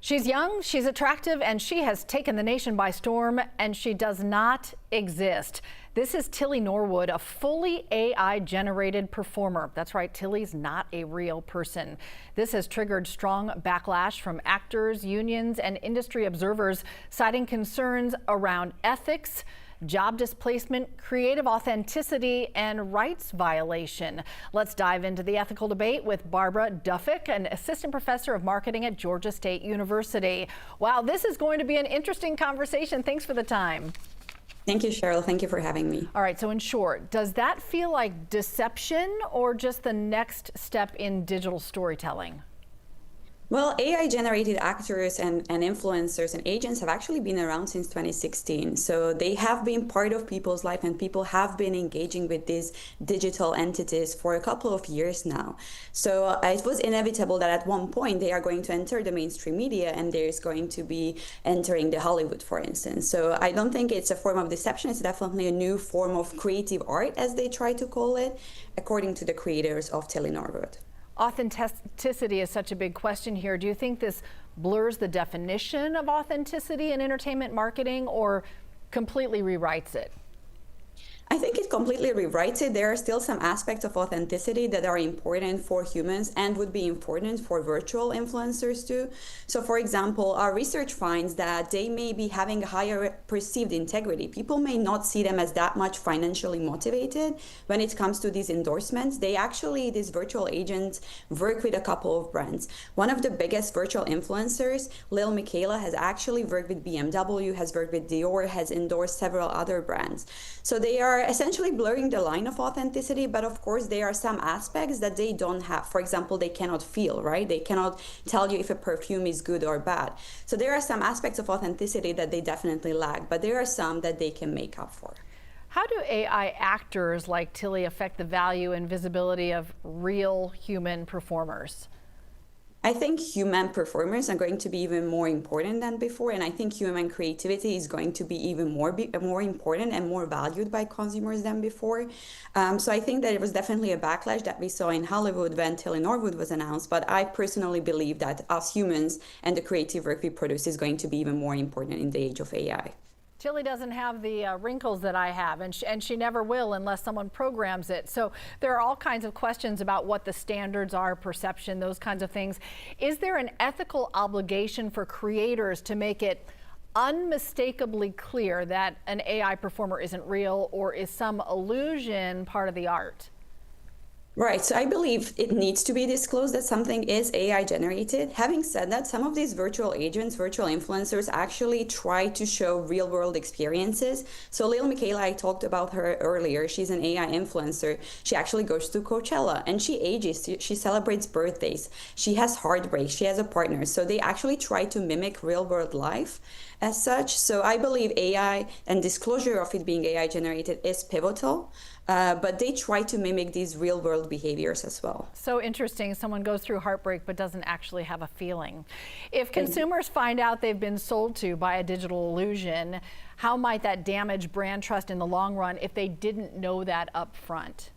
She's young, she's attractive, and she has taken the nation by storm, and she does not exist. This is Tilly Norwood, a fully AI-generated performer. That's right, Tilly's not a real person. This has triggered strong backlash from actors, unions, and industry observers, citing concerns around ethics, job displacement, creative authenticity, and rights violation. Let's dive into the ethical debate with Barbara Duffek, an assistant professor of marketing at Georgia State University. Wow, this is going to be an interesting conversation. Thanks for the time. Thank you, Cheryl. Thank you for having me. All right, so in short, does that feel like deception or just the next step in digital storytelling? Well, AI-generated actors and influencers and agents have actually been around since 2016. So they have been part of people's life, and people have been engaging with these digital entities for a couple of years now. So it was inevitable that at one point they are going to enter the mainstream media, and there's going to be entering the Hollywood, for instance. So I don't think it's a form of deception. It's definitely a new form of creative art, as they try to call it, according to the creators of Tilly Norwood. Authenticity is such a big question here. Do you think this blurs the definition of authenticity in entertainment marketing or completely rewrites it? I think it completely rewrites it. There are still some aspects of authenticity that are important for humans and would be important for virtual influencers too. So for example, our research finds that they may be having a higher perceived integrity. People may not see them as that much financially motivated when it comes to these endorsements. These virtual agents work with a couple of brands. One of the biggest virtual influencers, Lil Miquela, has actually worked with BMW, has worked with Dior, has endorsed several other brands. So they are essentially blurring the line of authenticity, but of course there are some aspects that they don't have. For example, they cannot feel, right? They cannot tell you if a perfume is good or bad. So there are some aspects of authenticity that they definitely lack, but there are some that they can make up for. How do AI actors like Tilly affect the value and visibility of real human performers? I think human performers are going to be even more important than before, and I think human creativity is going to be even more important and more valued by consumers than before. So I think that it was definitely a backlash that we saw in Hollywood when Tilly Norwood was announced, but I personally believe that us humans and the creative work we produce is going to be even more important in the age of AI. Tilly doesn't have the wrinkles that I have, and she never will unless someone programs it. So there are all kinds of questions about what the standards are, perception, those kinds of things. Is there an ethical obligation for creators to make it unmistakably clear that an AI performer isn't real, or is some illusion part of the art? Right, so I believe it needs to be disclosed that something is AI generated. Having said that, some of these virtual agents, virtual influencers actually try to show real world experiences. So Lil Miquela, I talked about her earlier. She's an AI influencer. She actually goes to Coachella and she ages, she celebrates birthdays. She has heartbreak, she has a partner. So they actually try to mimic real world life as such. So I believe AI and disclosure of it being AI generated is pivotal. But they try to mimic these real world behaviors as well. So interesting, someone goes through heartbreak but doesn't actually have a feeling. If consumers find out they've been sold to by a digital illusion, how might that damage brand trust in the long run if they didn't know that up front?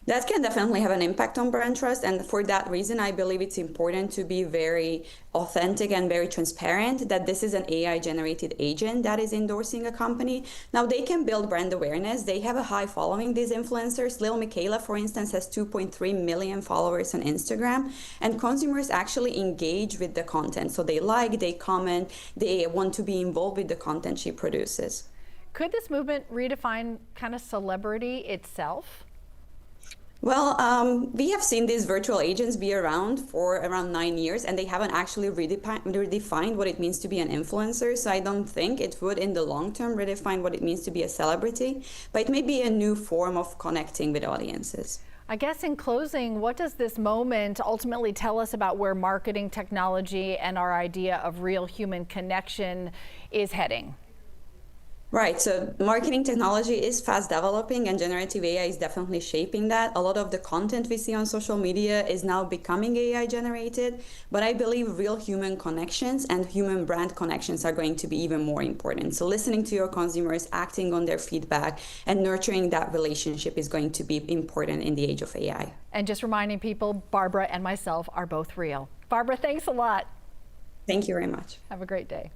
That can definitely have an impact on brand trust, and for that reason I believe it's important to be very authentic and very transparent that this is an AI generated agent that is endorsing a company. Now they can build brand awareness. They have a high following, these influencers. Lil Miquela, for instance, has 2.3 million followers on Instagram, and consumers actually engage with the content. So they like, they comment, they want to be involved with the content she produces. Could this movement redefine kind of celebrity itself? Well, we have seen these virtual agents be around for around 9 years, and they haven't actually redefined what it means to be an influencer. So I don't think it would, in the long term, redefine what it means to be a celebrity, but it may be a new form of connecting with audiences. I guess in closing, what does this moment ultimately tell us about where marketing technology and our idea of real human connection is heading? Right, so marketing technology is fast developing, and generative AI is definitely shaping that. A lot of the content we see on social media is now becoming AI generated, but I believe real human connections and human brand connections are going to be even more important. So listening to your consumers, acting on their feedback, and nurturing that relationship is going to be important in the age of AI. And just reminding people, Barbara and myself are both real. Barbara, thanks a lot. Thank you very much. Have a great day.